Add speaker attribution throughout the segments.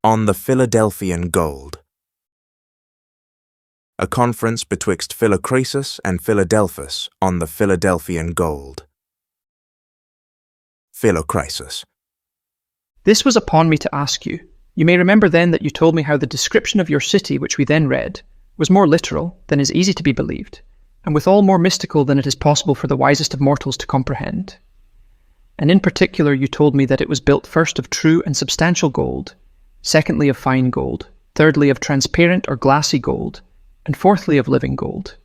Speaker 1: On the Philadelphian Gold. A conference betwixt Philocrasus and Philadelphus on the Philadelphian Gold. Philocrasus.
Speaker 2: This was upon me to ask you. You may remember then that you told me how the description of your city, which we then read, was more literal than is easy to be believed, and withal more mystical than it is possible for the wisest of mortals to comprehend. And in particular you told me that it was built first of true and substantial gold, secondly of fine gold, thirdly of transparent or glassy gold, and fourthly of living gold.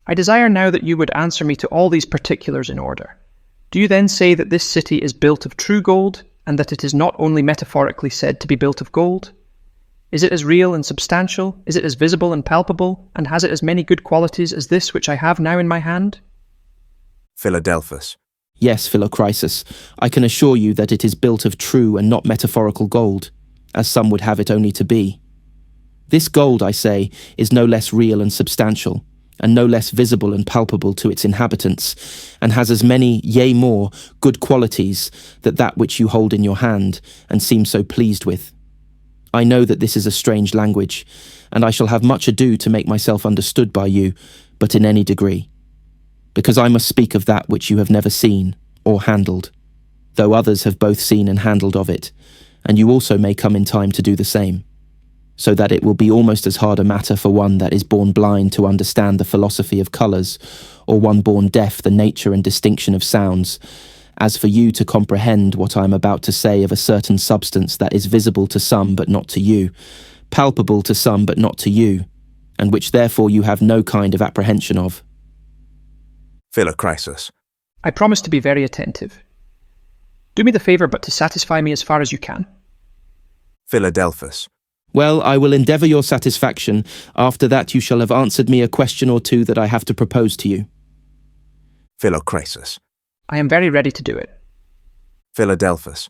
Speaker 2: I desire now that you would answer me to all these particulars in order. Do you then say that this city is built of true gold, and that it is not only metaphorically said to be built of gold? Is it as real and substantial? Is it as visible and palpable? And has it as many good qualities as this which I have now in my hand?
Speaker 1: Philadelphus.
Speaker 3: Yes, Philocrasus, I can assure you that it is built of true and not metaphorical gold, as some would have it only to be. This gold, I say, is no less real and substantial, and no less visible and palpable to its inhabitants, and has as many, yea more, good qualities that which you hold in your hand, and seem so pleased with. I know that this is a strange language, and I shall have much ado to make myself understood by you, but in any degree. Because I must speak of that which you have never seen, or handled, though others have both seen and handled of it, and you also may come in time to do the same, so that it will be almost as hard a matter for one that is born blind to understand the philosophy of colours, or one born deaf the nature and distinction of sounds, as for you to comprehend what I am about to say of a certain substance that is visible to some but not to you, palpable to some but not to you, and which therefore you have no kind of apprehension of.
Speaker 1: Philocrasus.
Speaker 2: I promise to be very attentive. Do me the favour but to satisfy me as far as you can.
Speaker 1: Philadelphus.
Speaker 3: Well, I will endeavour your satisfaction. After that you shall have answered me a question or two that I have to propose to you.
Speaker 1: Philocrasus.
Speaker 2: I am very ready to do it.
Speaker 1: Philadelphus.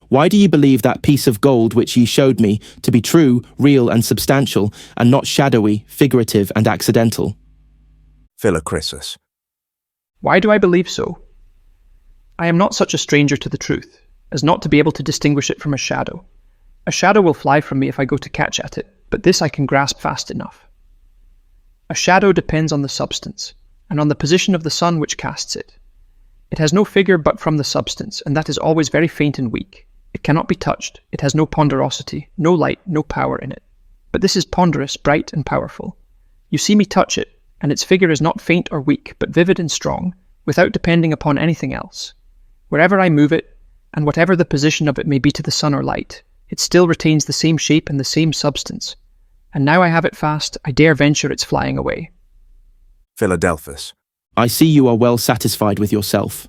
Speaker 3: Why do ye believe that piece of gold which ye showed me to be true, real, and substantial, and not shadowy, figurative, and accidental?
Speaker 1: Philocrasus.
Speaker 2: Why do I believe so? I am not such a stranger to the truth, as not to be able to distinguish it from a shadow. A shadow will fly from me if I go to catch at it, but this I can grasp fast enough. A shadow depends on the substance, and on the position of the sun which casts it. It has no figure but from the substance, and that is always very faint and weak. It cannot be touched, it has no ponderosity, no light, no power in it. But this is ponderous, bright, and powerful. You see me touch it, and its figure is not faint or weak, but vivid and strong, without depending upon anything else. Wherever I move it, and whatever the position of it may be to the sun or light, it still retains the same shape and the same substance. And now I have it fast, I dare venture its flying away.
Speaker 1: Philadelphus.
Speaker 3: I see you are well satisfied with yourself.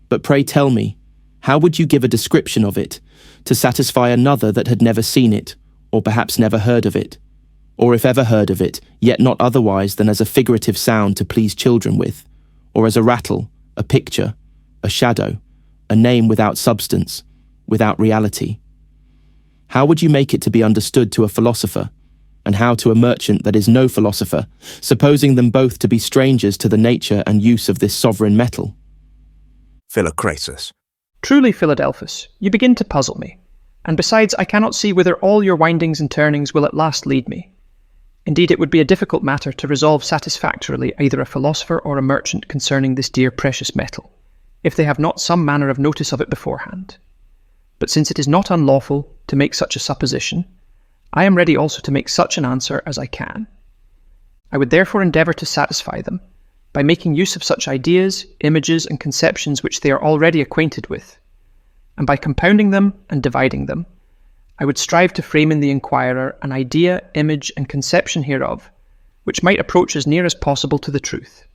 Speaker 3: But pray tell me, how would you give a description of it, to satisfy another that had never seen it, or perhaps never heard of it? Or if ever heard of it, yet not otherwise than as a figurative sound to please children with, or as a rattle, a picture, a shadow, a name without substance, without reality? How would you make it to be understood to a philosopher, and how to a merchant that is no philosopher, supposing them both to be strangers to the nature and use of this sovereign metal?
Speaker 1: Philocrasus.
Speaker 2: Truly, Philadelphus, you begin to puzzle me, and besides I cannot see whither all your windings and turnings will at last lead me. Indeed, it would be a difficult matter to resolve satisfactorily either a philosopher or a merchant concerning this dear precious metal, if they have not some manner of notice of it beforehand. But since it is not unlawful to make such a supposition, I am ready also to make such an answer as I can. I would therefore endeavour to satisfy them, by making use of such ideas, images, and conceptions which they are already acquainted with, and by compounding them and dividing them, I would strive to frame in the inquirer an idea, image, and conception hereof, which might approach as near as possible to the truth.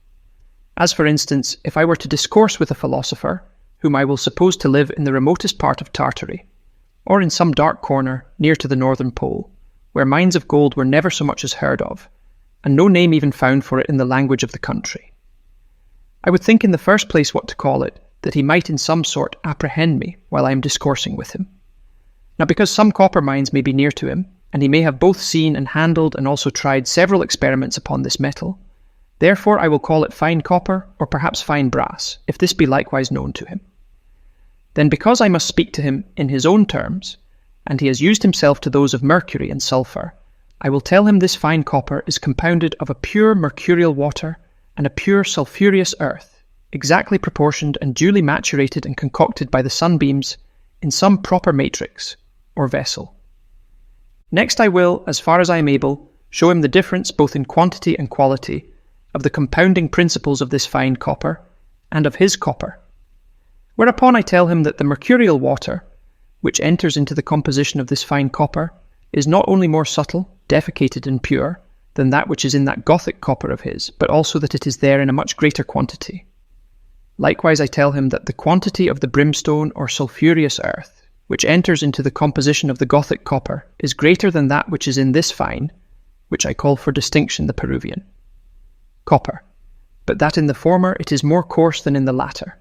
Speaker 2: As for instance, if I were to discourse with a philosopher, whom I will suppose to live in the remotest part of Tartary, or in some dark corner near to the northern pole, where mines of gold were never so much as heard of, and no name even found for it in the language of the country. I would think in the first place what to call it, that he might in some sort apprehend me while I am discoursing with him. Now because some copper mines may be near to him, and he may have both seen and handled and also tried several experiments upon this metal, therefore I will call it fine copper, or perhaps fine brass, if this be likewise known to him. Then because I must speak to him in his own terms, and he has used himself to those of mercury and sulphur, I will tell him this fine copper is compounded of a pure mercurial water and a pure sulphureous earth, exactly proportioned and duly maturated and concocted by the sunbeams in some proper matrix or vessel. Next I will, as far as I am able, show him the difference both in quantity and quality of the compounding principles of this fine copper and of his copper. Whereupon I tell him that the mercurial water, which enters into the composition of this fine copper, is not only more subtle, defecated and pure than that which is in that Gothic copper of his, but also that it is there in a much greater quantity. Likewise I tell him that the quantity of the brimstone or sulphureous earth, which enters into the composition of the Gothic copper, is greater than that which is in this fine, which I call for distinction the Peruvian copper, but that in the former it is more coarse than in the latter.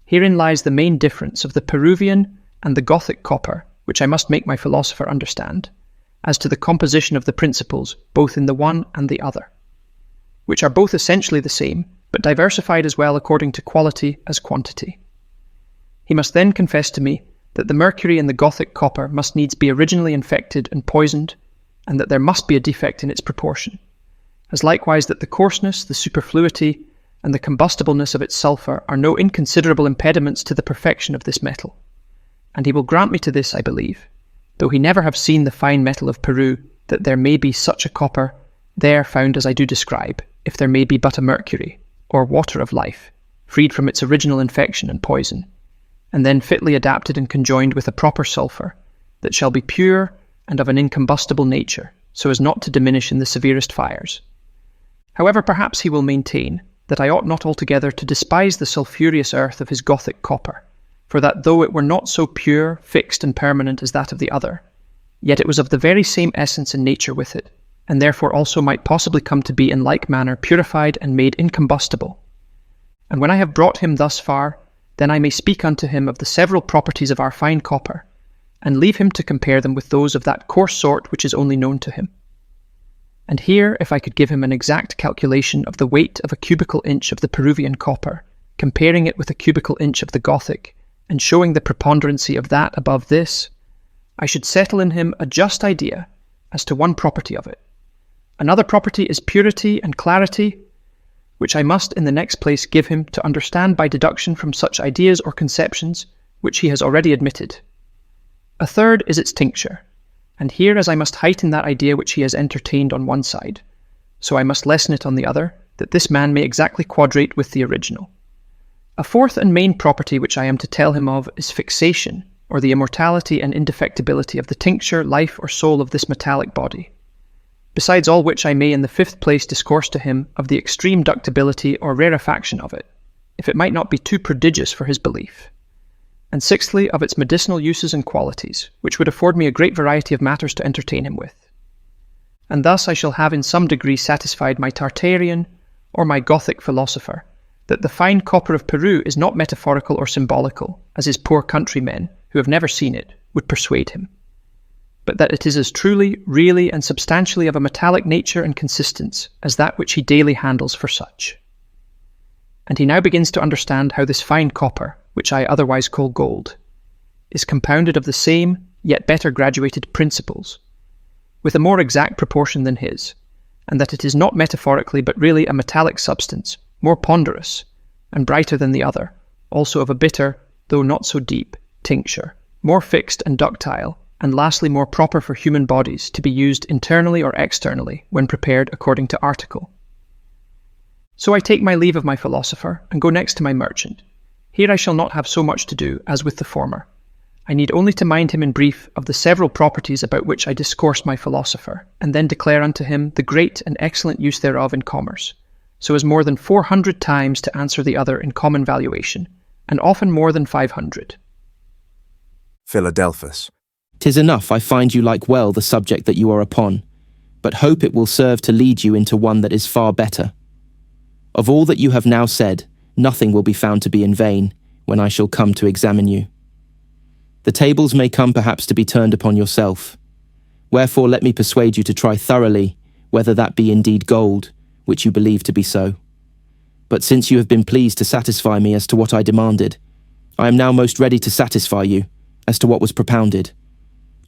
Speaker 2: Herein lies the main difference of the Peruvian and the Gothic copper, which I must make my philosopher understand, as to the composition of the principles both in the one and the other, which are both essentially the same, but diversified as well according to quality as quantity. He must then confess to me that the mercury in the Gothic copper must needs be originally infected and poisoned, and that there must be a defect in its proportion, as likewise that the coarseness, the superfluity, and the combustibleness of its sulphur are no inconsiderable impediments to the perfection of this metal. And he will grant me to this, I believe, though he never have seen the fine metal of Peru, that there may be such a copper there found as I do describe, if there may be but a mercury, or water of life, freed from its original infection and poison, and then fitly adapted and conjoined with a proper sulphur, that shall be pure and of an incombustible nature, so as not to diminish in the severest fires. However, perhaps he will maintain that I ought not altogether to despise the sulphureous earth of his Gothic copper, for that though it were not so pure, fixed, and permanent as that of the other, yet it was of the very same essence and nature with it, and therefore also might possibly come to be in like manner purified and made incombustible. And when I have brought him thus far, then I may speak unto him of the several properties of our fine copper, and leave him to compare them with those of that coarse sort which is only known to him. And here, if I could give him an exact calculation of the weight of a cubical inch of the Peruvian copper, comparing it with a cubical inch of the Gothic, and showing the preponderancy of that above this, I should settle in him a just idea as to one property of it. Another property is purity and clarity, which I must in the next place give him to understand by deduction from such ideas or conceptions which he has already admitted. A third is its tincture, and here as I must heighten that idea which he has entertained on one side, so I must lessen it on the other, that this man may exactly quadrate with the original. A fourth and main property which I am to tell him of is fixation, or the immortality and indefectibility of the tincture, life, or soul of this metallic body. Besides all which I may in the fifth place discourse to him of the extreme ductibility or rarefaction of it, if it might not be too prodigious for his belief. And sixthly, of its medicinal uses and qualities, which would afford me a great variety of matters to entertain him with. And thus I shall have in some degree satisfied my Tartarian or my Gothic philosopher, that the fine copper of Peru is not metaphorical or symbolical, as his poor countrymen, who have never seen it, would persuade him, but that it is as truly, really, and substantially of a metallic nature and consistence as that which he daily handles for such. And he now begins to understand how this fine copper, which I otherwise call gold, is compounded of the same, yet better graduated principles, with a more exact proportion than his, and that it is not metaphorically but really a metallic substance, more ponderous, and brighter than the other, also of a bitter, though not so deep, tincture, more fixed and ductile, and lastly more proper for human bodies to be used internally or externally when prepared according to article. So I take my leave of my philosopher, and go next to my merchant. Here I shall not have so much to do as with the former. I need only to mind him in brief of the several properties about which I discourse my philosopher, and then declare unto him the great and excellent use thereof in commerce, so as more than 400 times to answer the other in common valuation, and often more than 500.
Speaker 1: Philadelphus.
Speaker 3: 'Tis enough I find you like well the subject that you are upon, but hope it will serve to lead you into one that is far better. Of all that you have now said, nothing will be found to be in vain when I shall come to examine you. The tables may come perhaps to be turned upon yourself. Wherefore let me persuade you to try thoroughly whether that be indeed gold, which you believe to be so. But since you have been pleased to satisfy me as to what I demanded, I am now most ready to satisfy you as to what was propounded,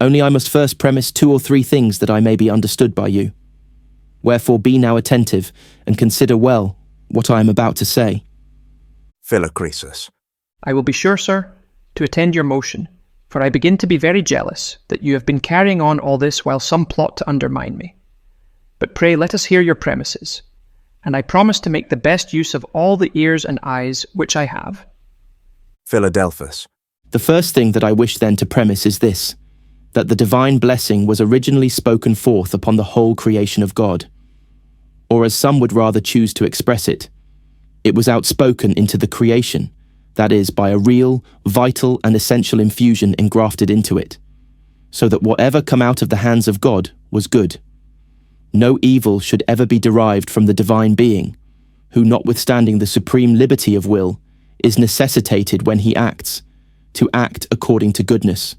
Speaker 3: Only I must first premise 2 or 3 things that I may be understood by you. Wherefore be now attentive, and consider well what I am about to say.
Speaker 1: Philocresis.
Speaker 2: I will be sure, sir, to attend your motion, for I begin to be very jealous that you have been carrying on all this while some plot to undermine me. But pray let us hear your premises, and I promise to make the best use of all the ears and eyes which I have.
Speaker 1: Philadelphus.
Speaker 3: The first thing that I wish then to premise is this, that the divine blessing was originally spoken forth upon the whole creation of God, or as some would rather choose to express it, it was outspoken into the creation, that is, by a real, vital and essential infusion engrafted into it, so that whatever come out of the hands of God was good. No evil should ever be derived from the divine being, who, notwithstanding the supreme liberty of will, is necessitated when he acts, to act according to goodness.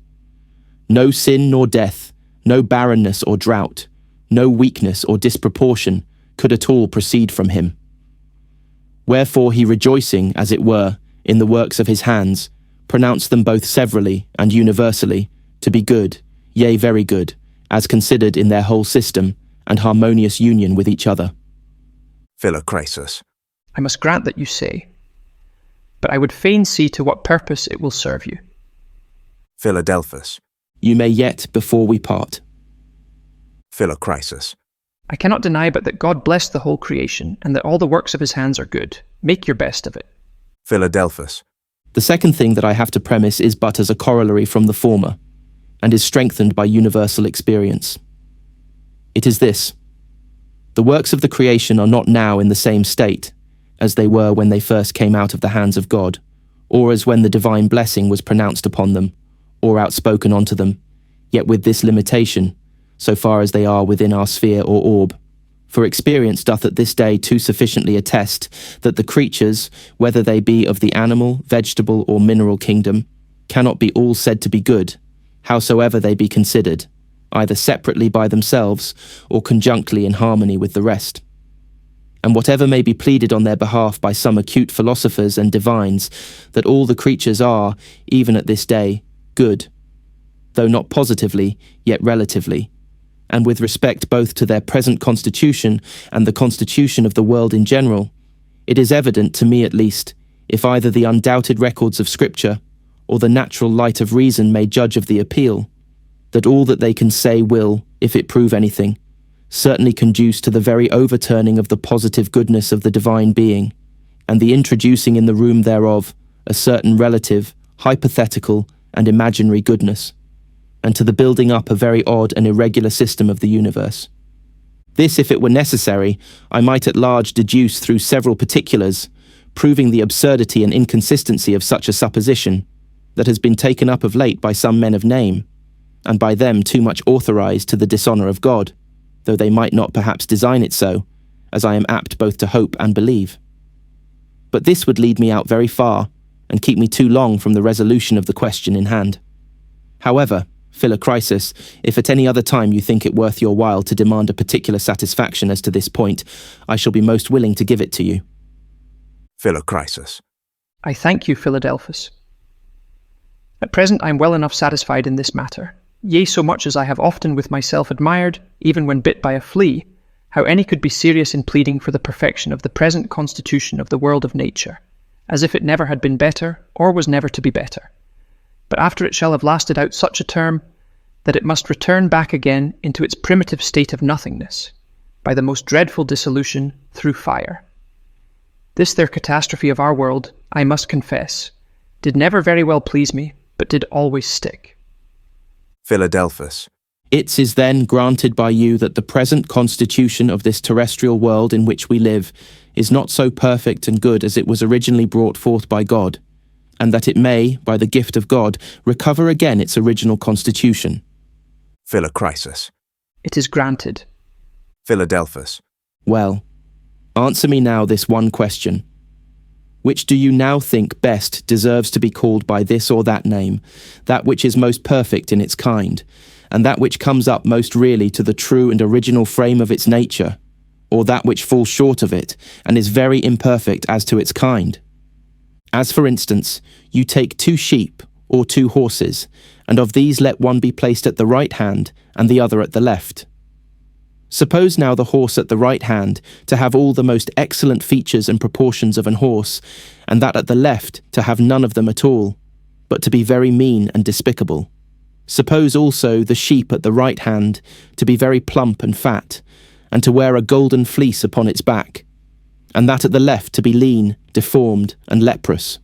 Speaker 3: No sin nor death, no barrenness or drought, no weakness or disproportion could at all proceed from him. Wherefore he, rejoicing, as it were, in the works of his hands, pronounced them both severally and universally to be good, yea, very good, as considered in their whole system and harmonious union with each other.
Speaker 1: Philocrasis.
Speaker 2: I must grant that you say, but I would fain see to what purpose it will serve you.
Speaker 1: Philadelphus.
Speaker 3: You may yet before we part.
Speaker 1: Philocrasis.
Speaker 2: I cannot deny but that God blessed the whole creation, and that all the works of his hands are good. Make your best of it.
Speaker 1: Philadelphus.
Speaker 3: The second thing that I have to premise is but as a corollary from the former, and is strengthened by universal experience. It is this: the works of the creation are not now in the same state as they were when they first came out of the hands of God, or as when the divine blessing was pronounced upon them, or outspoken unto them, yet with this limitation, so far as they are within our sphere or orb. For experience doth at this day too sufficiently attest that the creatures, whether they be of the animal, vegetable, or mineral kingdom, cannot be all said to be good, howsoever they be considered, either separately by themselves, or conjunctly in harmony with the rest. And whatever may be pleaded on their behalf by some acute philosophers and divines, that all the creatures are, even at this day, good, though not positively, yet relatively, and with respect both to their present constitution and the constitution of the world in general, it is evident, to me at least, if either the undoubted records of Scripture or the natural light of reason may judge of the appeal, that all that they can say will, if it prove anything, certainly conduce to the very overturning of the positive goodness of the divine being, and the introducing in the room thereof a certain relative, hypothetical, and imaginary goodness, and to the building up a very odd and irregular system of the universe. This, if it were necessary, I might at large deduce through several particulars, proving the absurdity and inconsistency of such a supposition, that has been taken up of late by some men of name, and by them too much authorized to the dishonour of God, though they might not perhaps design it so, as I am apt both to hope and believe. But this would lead me out very far, and keep me too long from the resolution of the question in hand. However, Philocrasis, if at any other time you think it worth your while to demand a particular satisfaction as to this point, I shall be most willing to give it to you.
Speaker 1: Philocrasis.
Speaker 2: I thank you, Philadelphus. At present I am well enough satisfied in this matter, yea, so much as I have often with myself admired, even when bit by a flea, how any could be serious in pleading for the perfection of the present constitution of the world of nature, as if it never had been better, or was never to be better. But after it shall have lasted out such a term, that it must return back again into its primitive state of nothingness, by the most dreadful dissolution through fire. This their catastrophe of our world, I must confess, did never very well please me, but did always stick.
Speaker 1: Philadelphus.
Speaker 3: It is then granted by you that the present constitution of this terrestrial world in which we live is not so perfect and good as it was originally brought forth by God, and that it may, by the gift of God, recover again its original constitution.
Speaker 1: Philocrasis.
Speaker 2: It is granted.
Speaker 1: Philadelphus.
Speaker 3: Well, answer me now this one question. Which do you now think best deserves to be called by this or that name, that which is most perfect in its kind, and that which comes up most really to the true and original frame of its nature, or that which falls short of it, and is very imperfect as to its kind? As for instance, you take 2 sheep, or 2 horses, and of these let one be placed at the right hand, and the other at the left. Suppose now the horse at the right hand to have all the most excellent features and proportions of an horse, and that at the left to have none of them at all, but to be very mean and despicable. Suppose also the sheep at the right hand to be very plump and fat, and to wear a golden fleece upon its back, and that at the left to be lean, deformed, and leprous.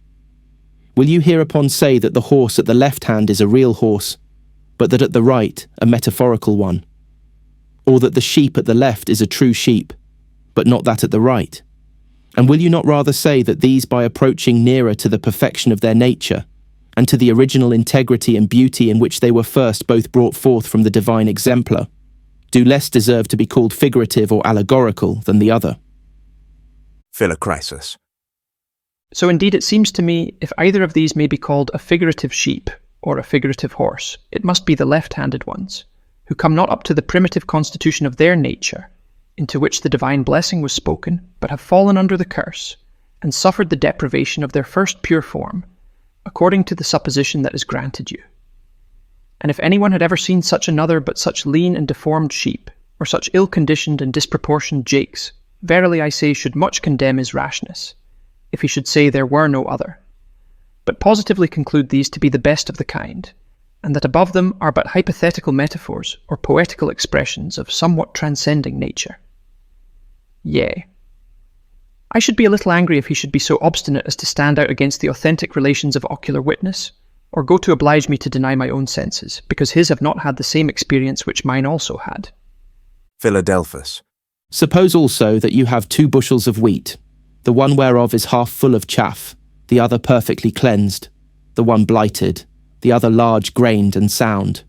Speaker 3: Will you hereupon say that the horse at the left hand is a real horse, but that at the right a metaphorical one? Or that the sheep at the left is a true sheep, but not that at the right? And will you not rather say that these, by approaching nearer to the perfection of their nature, and to the original integrity and beauty in which they were first both brought forth from the divine exemplar, do less deserve to be called figurative or allegorical than the other?
Speaker 1: Philocrisis.
Speaker 2: So indeed it seems to me, if either of these may be called a figurative sheep or a figurative horse, it must be the left-handed ones, who come not up to the primitive constitution of their nature, into which the divine blessing was spoken, but have fallen under the curse, and suffered the deprivation of their first pure form, according to the supposition that is granted you. And if anyone had ever seen such another but such lean and deformed sheep, or such ill-conditioned and disproportioned jakes, verily I say should much condemn his rashness, if he should say there were no other, but positively conclude these to be the best of the kind, and that above them are but hypothetical metaphors or poetical expressions of somewhat transcending nature. Yea. I should be a little angry if he should be so obstinate as to stand out against the authentic relations of ocular witness, or go to oblige me to deny my own senses, because his have not had the same experience which mine also had.
Speaker 1: Philadelphus.
Speaker 3: Suppose also that you have 2 bushels of wheat, the one whereof is half full of chaff, the other perfectly cleansed, the one blighted, the other large-grained and sound.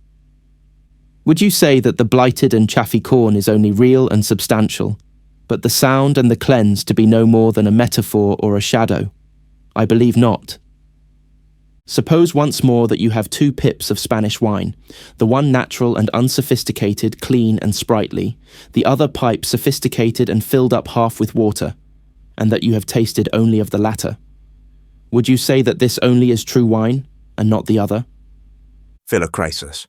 Speaker 3: Would you say that the blighted and chaffy corn is only real and substantial, but the sound and the cleansed to be no more than a metaphor or a shadow? I believe not. Suppose once more that you have 2 pips of Spanish wine, the one natural and unsophisticated, clean and sprightly, the other pipe sophisticated and filled up half with water, and that you have tasted only of the latter. Would you say that this only is true wine, and not the other?
Speaker 1: Philocrisis.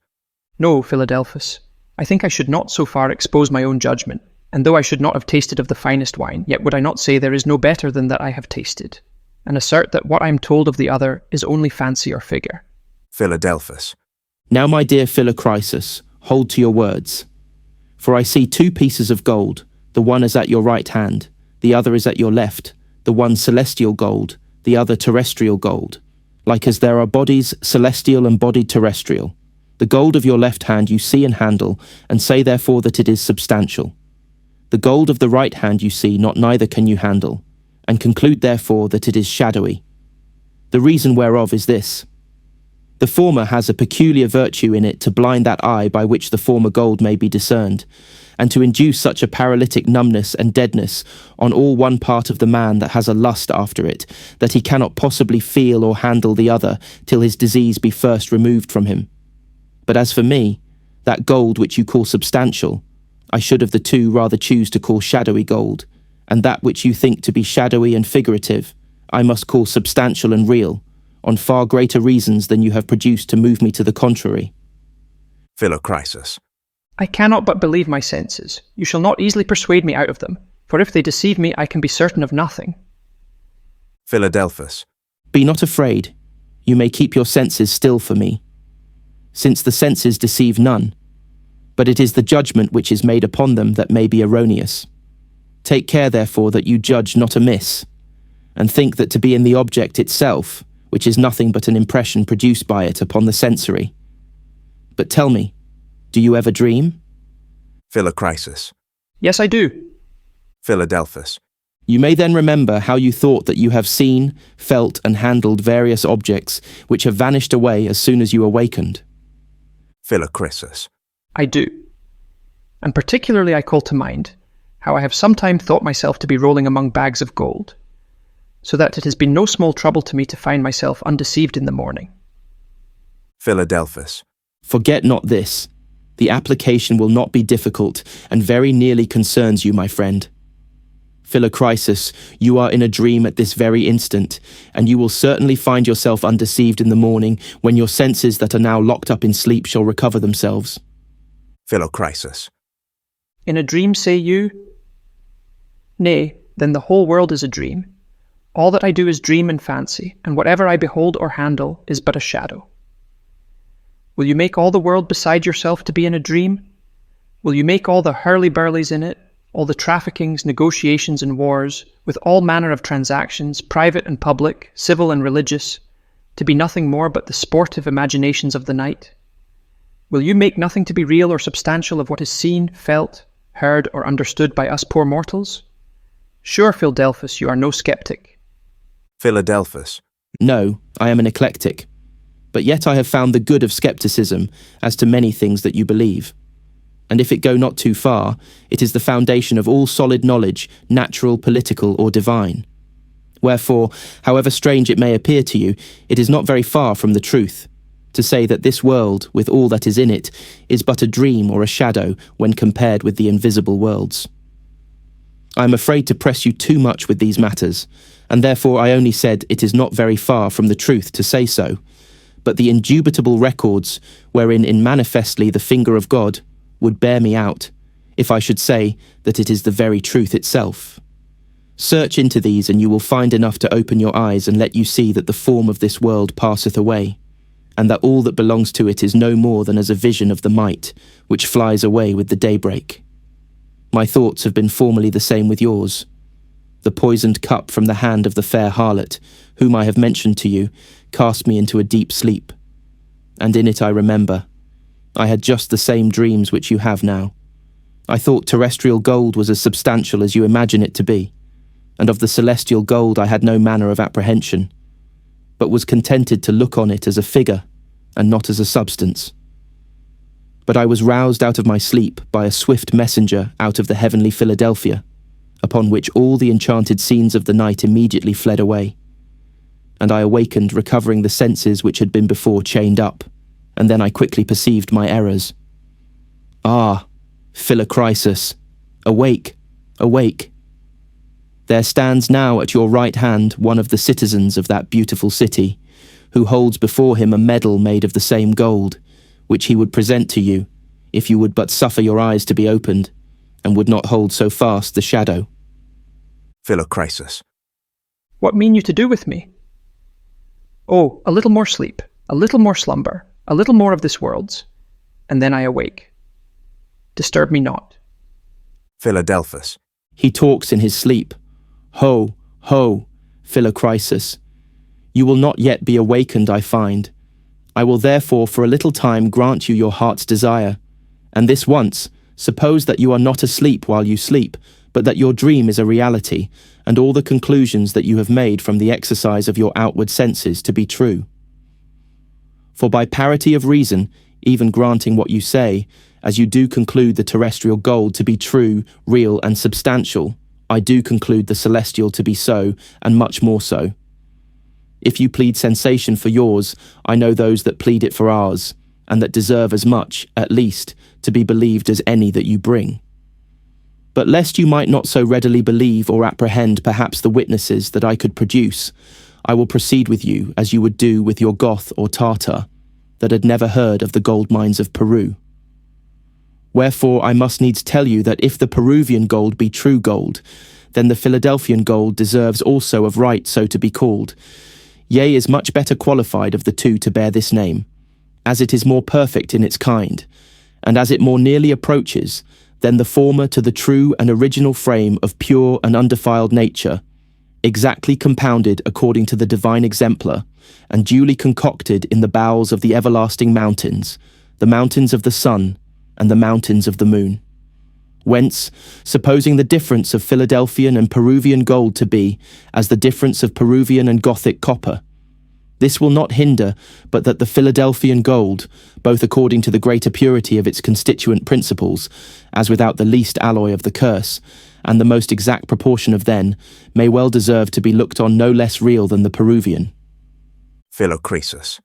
Speaker 2: No, Philadelphus, I think I should not so far expose my own judgment, and though I should not have tasted of the finest wine, yet would I not say there is no better than that I have tasted, and assert that what I am told of the other is only fancy or figure.
Speaker 1: Philadelphus.
Speaker 3: Now, my dear Philocrisis, hold to your words. For I see 2 pieces of gold, the one is at your right hand, the other is at your left, the one celestial gold, the other terrestrial gold, like as there are bodies celestial and body terrestrial. The gold of your left hand you see and handle, and say therefore that it is substantial. The gold of the right hand you see not, neither can you handle, and conclude therefore that it is shadowy. The reason whereof is this: the former has a peculiar virtue in it to blind that eye by which the former gold may be discerned, and to induce such a paralytic numbness and deadness on all one part of the man that has a lust after it, that he cannot possibly feel or handle the other till his disease be first removed from him. But as for me, that gold which you call substantial, I should of the 2 rather choose to call shadowy gold, and that which you think to be shadowy and figurative, I must call substantial and real, on far greater reasons than you have produced to move me to the contrary.
Speaker 1: Philocrisis.
Speaker 2: I cannot but believe my senses. You shall not easily persuade me out of them, for if they deceive me, I can be certain of nothing.
Speaker 1: Philadelphus.
Speaker 3: Be not afraid. You may keep your senses still for me, since the senses deceive none, but it is the judgment which is made upon them that may be erroneous. Take care, therefore, that you judge not amiss, and think that to be in the object itself, which is nothing but an impression produced by it upon the sensory. But tell me, do you ever dream?
Speaker 1: Philocrisis.
Speaker 2: Yes, I do.
Speaker 1: Philadelphus.
Speaker 3: You may then remember how you thought that you have seen, felt, and handled various objects which have vanished away as soon as you awakened.
Speaker 1: Philocrisis.
Speaker 2: I do. And particularly I call to mind how I have sometime thought myself to be rolling among bags of gold, so that it has been no small trouble to me to find myself undeceived in the morning.
Speaker 1: Philadelphus.
Speaker 3: Forget not this. The application will not be difficult, and very nearly concerns you, my friend. Philocrisis, you are in a dream at this very instant, and you will certainly find yourself undeceived in the morning when your senses that are now locked up in sleep shall recover themselves.
Speaker 1: Philocrisis.
Speaker 2: In a dream, say you? Nay, then the whole world is a dream. All that I do is dream and fancy, and whatever I behold or handle is but a shadow. Will you make all the world beside yourself to be in a dream? Will you make all the hurly-burlies in it, all the traffickings, negotiations, and wars, with all manner of transactions, private and public, civil and religious, to be nothing more but the sportive imaginations of the night? Will you make nothing to be real or substantial of what is seen, felt, heard, or understood by us poor mortals? Sure, Philadelphus, you are no skeptic.
Speaker 1: Philadelphus.
Speaker 3: No, I am an eclectic. But yet I have found the good of skepticism as to many things that you believe. And if it go not too far, it is the foundation of all solid knowledge, natural, political, or divine. Wherefore, however strange it may appear to you, it is not very far from the truth, to say that this world, with all that is in it, is but a dream or a shadow when compared with the invisible worlds. I am afraid to press you too much with these matters, and therefore I only said it is not very far from the truth to say so, but the indubitable records, wherein in manifestly the finger of God, would bear me out, if I should say that it is the very truth itself. Search into these, and you will find enough to open your eyes and let you see that the form of this world passeth away, and that all that belongs to it is no more than as a vision of the might, which flies away with the daybreak. My thoughts have been formerly the same with yours. The poisoned cup from the hand of the fair harlot, whom I have mentioned to you, cast me into a deep sleep, and in it I remember I had just the same dreams which you have now. I thought terrestrial gold was as substantial as you imagine it to be, and of the celestial gold I had no manner of apprehension, but was contented to look on it as a figure, and not as a substance. But I was roused out of my sleep by a swift messenger out of the heavenly Philadelphia, upon which all the enchanted scenes of the night immediately fled away, and I awakened recovering the senses which had been before chained up, and then I quickly perceived my errors. Ah, Philocrisis, awake, awake. There stands now at your right hand one of the citizens of that beautiful city, who holds before him a medal made of the same gold, which he would present to you, if you would but suffer your eyes to be opened, and would not hold so fast the shadow.
Speaker 1: Philocrisis.
Speaker 2: What mean you to do with me? Oh, a little more sleep, a little more slumber, a little more of this world's, and then I awake. Disturb me not.
Speaker 1: Philadelphus.
Speaker 3: He talks in his sleep. Ho, ho, Philocrisis. You will not yet be awakened, I find. I will therefore for a little time grant you your heart's desire, and this once, suppose that you are not asleep while you sleep, but that your dream is a reality, and all the conclusions that you have made from the exercise of your outward senses to be true. For by parity of reason, even granting what you say, as you do conclude the terrestrial gold to be true, real, and substantial, I do conclude the celestial to be so, and much more so. If you plead sensation for yours, I know those that plead it for ours, and that deserve as much, at least, to be believed as any that you bring. But lest you might not so readily believe or apprehend perhaps the witnesses that I could produce, I will proceed with you as you would do with your Goth or Tartar, that had never heard of the gold mines of Peru. Wherefore I must needs tell you that if the Peruvian gold be true gold, then the Philadelphian gold deserves also of right so to be called, yea, is much better qualified of the two to bear this name, as it is more perfect in its kind, and as it more nearly approaches than the former to the true and original frame of pure and undefiled nature, exactly compounded according to the divine exemplar, and duly concocted in the bowels of the everlasting mountains, the mountains of the sun, and the mountains of the moon. Whence, supposing the difference of Philadelphian and Peruvian gold to be as the difference of Peruvian and Gothic copper, this will not hinder but that the Philadelphian gold, both according to the greater purity of its constituent principles, as without the least alloy of the curse, and the most exact proportion of them, may well deserve to be looked on no less real than the Peruvian.
Speaker 1: Philocrisis.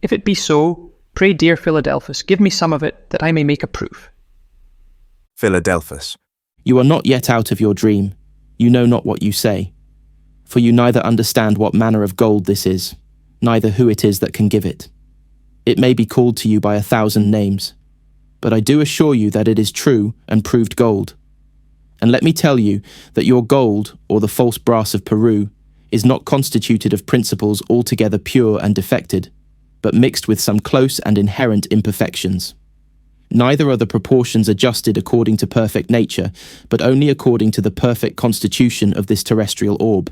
Speaker 2: If it be so, pray, dear Philadelphus, give me some of it, that I may make a proof.
Speaker 1: Philadelphus.
Speaker 3: You are not yet out of your dream. You know not what you say. For you neither understand what manner of gold this is, neither who it is that can give it. It may be called to you by 1,000 names, but I do assure you that it is true and proved gold. And let me tell you that your gold, or the false brass of Peru, is not constituted of principles altogether pure and defected, but mixed with some close and inherent imperfections. Neither are the proportions adjusted according to perfect nature, but only according to the perfect constitution of this terrestrial orb.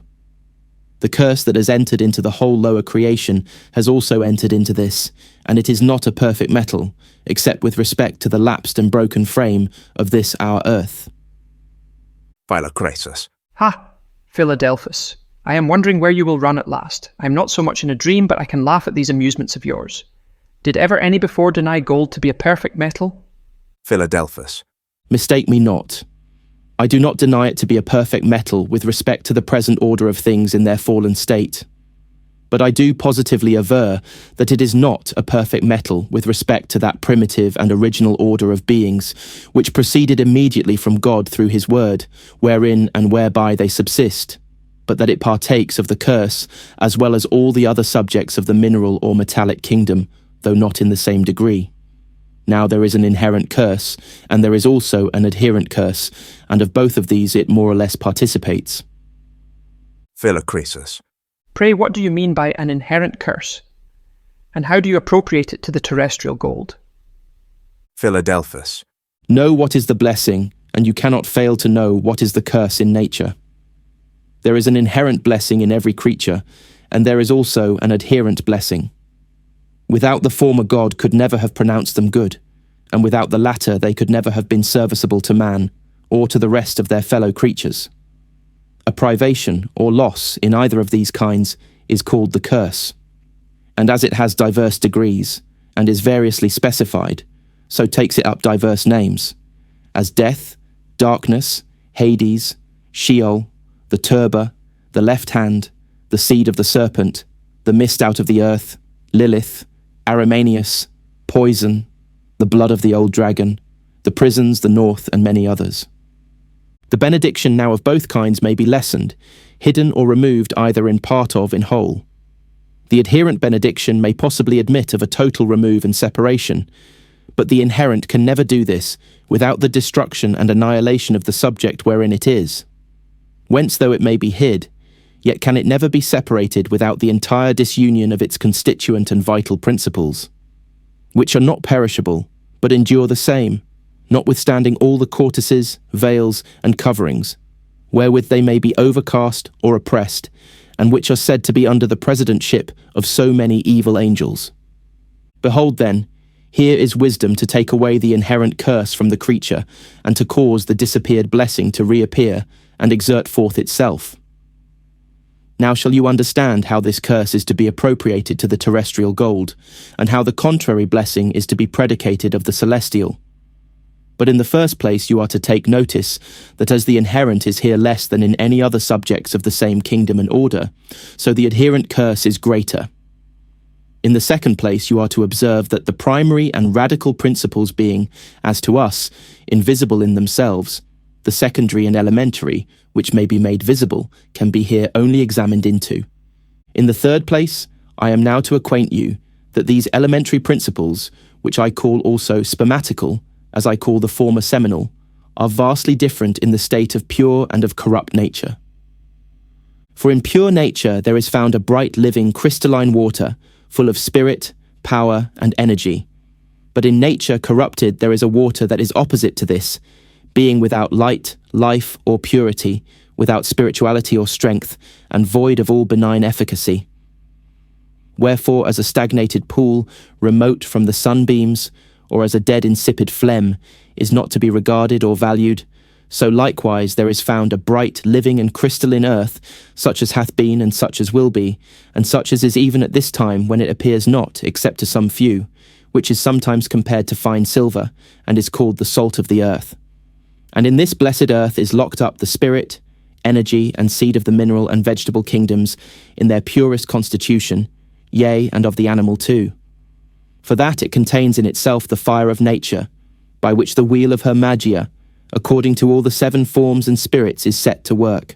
Speaker 3: The curse that has entered into the whole lower creation has also entered into this, and it is not a perfect metal, except with respect to the lapsed and broken frame of this our earth.
Speaker 1: Philocrates.
Speaker 2: Ha! Philadelphus. I am wondering where you will run at last. I am not so much in a dream, but I can laugh at these amusements of yours. Did ever any before deny gold to be a perfect metal?
Speaker 1: Philadelphus.
Speaker 3: Mistake me not. I do not deny it to be a perfect metal with respect to the present order of things in their fallen state. But I do positively aver that it is not a perfect metal with respect to that primitive and original order of beings, which proceeded immediately from God through his word, wherein and whereby they subsist, but that it partakes of the curse, as well as all the other subjects of the mineral or metallic kingdom, though not in the same degree. Now there is an inherent curse, and there is also an adherent curse, and of both of these it more or less participates.
Speaker 1: Philocrates.
Speaker 2: Pray, what do you mean by an inherent curse? And how do you appropriate it to the terrestrial gold?
Speaker 1: Philadelphus.
Speaker 3: Know what is the blessing, and you cannot fail to know what is the curse in nature. There is an inherent blessing in every creature, and there is also an adherent blessing. Without the former God could never have pronounced them good, and without the latter they could never have been serviceable to man, or to the rest of their fellow creatures. A privation or loss in either of these kinds is called the curse. And as it has diverse degrees, and is variously specified, so takes it up diverse names, as death, darkness, Hades, Sheol, the turba, the left hand, the seed of the serpent, the mist out of the earth, Lilith, Aramanius, poison, the blood of the old dragon, the prisons, the north, and many others. The benediction now of both kinds may be lessened, hidden or removed either in part of in whole. The adherent benediction may possibly admit of a total remove and separation, but the inherent can never do this without the destruction and annihilation of the subject wherein it is. Whence though it may be hid, yet can it never be separated without the entire disunion of its constituent and vital principles, which are not perishable, but endure the same, notwithstanding all the courtesies, veils, and coverings, wherewith they may be overcast or oppressed, and which are said to be under the presidentship of so many evil angels. Behold then, here is wisdom to take away the inherent curse from the creature, and to cause the disappeared blessing to reappear and exert forth itself. Now shall you understand how this curse is to be appropriated to the terrestrial gold, and how the contrary blessing is to be predicated of the celestial. But in the first place you are to take notice that as the inherent is here less than in any other subjects of the same kingdom and order, so the adherent curse is greater. In the second place you are to observe that the primary and radical principles being, as to us, invisible in themselves, the secondary and elementary, which may be made visible, can be here only examined into. In the third place, I am now to acquaint you that these elementary principles, which I call also spermatical, as I call the former seminal, are vastly different in the state of pure and of corrupt nature. For in pure nature there is found a bright living crystalline water, full of spirit, power, and energy. But in nature corrupted there is a water that is opposite to this, being without light, life, or purity, without spirituality or strength, and void of all benign efficacy. Wherefore, as a stagnated pool, remote from the sunbeams, or as a dead insipid phlegm, is not to be regarded or valued, so likewise there is found a bright, living, and crystalline earth, such as hath been and such as will be, and such as is even at this time when it appears not, except to some few, which is sometimes compared to fine silver, and is called the salt of the earth. And in this blessed earth is locked up the spirit, energy, and seed of the mineral and vegetable kingdoms in their purest constitution, yea, and of the animal too. For that it contains in itself the fire of nature, by which the wheel of her magia, according to all the 7 forms and spirits, is set to work.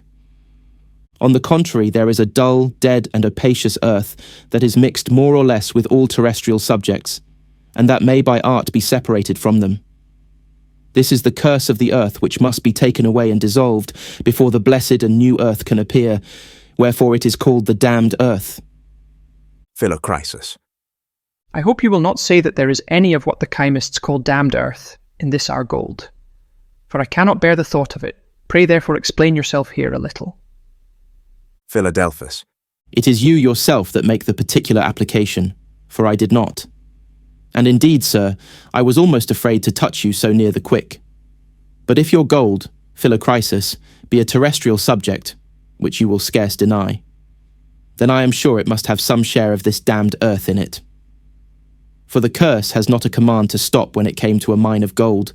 Speaker 3: On the contrary, there is a dull, dead, and opacious earth that is mixed more or less with all terrestrial subjects, and that may by art be separated from them. This is the curse of the earth, which must be taken away and dissolved before the blessed and new earth can appear, wherefore it is called the damned earth.
Speaker 1: Philocrisis.
Speaker 2: I hope you will not say that there is any of what the chymists call damned earth in this our gold, for I cannot bear the thought of it. Pray therefore explain yourself here a little.
Speaker 1: Philadelphus.
Speaker 3: It is you yourself that make the particular application, for I did not. And indeed, sir, I was almost afraid to touch you so near the quick. But if your gold, Philocrisis, be a terrestrial subject, which you will scarce deny, then I am sure it must have some share of this damned earth in it. For the curse has not a command to stop when it came to a mine of gold,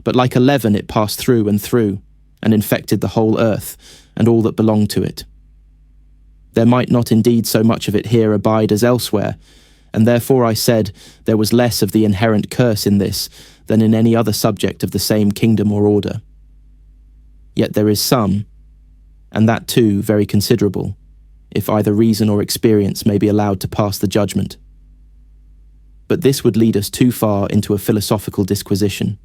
Speaker 3: but like a leaven it passed through, and infected the whole earth, and all that belonged to it. There might not indeed so much of it here abide as elsewhere, and therefore I said there was less of the inherent curse in this than in any other subject of the same kingdom or order. Yet there is some, and that too very considerable, if either reason or experience may be allowed to pass the judgment. But this would lead us too far into a philosophical disquisition.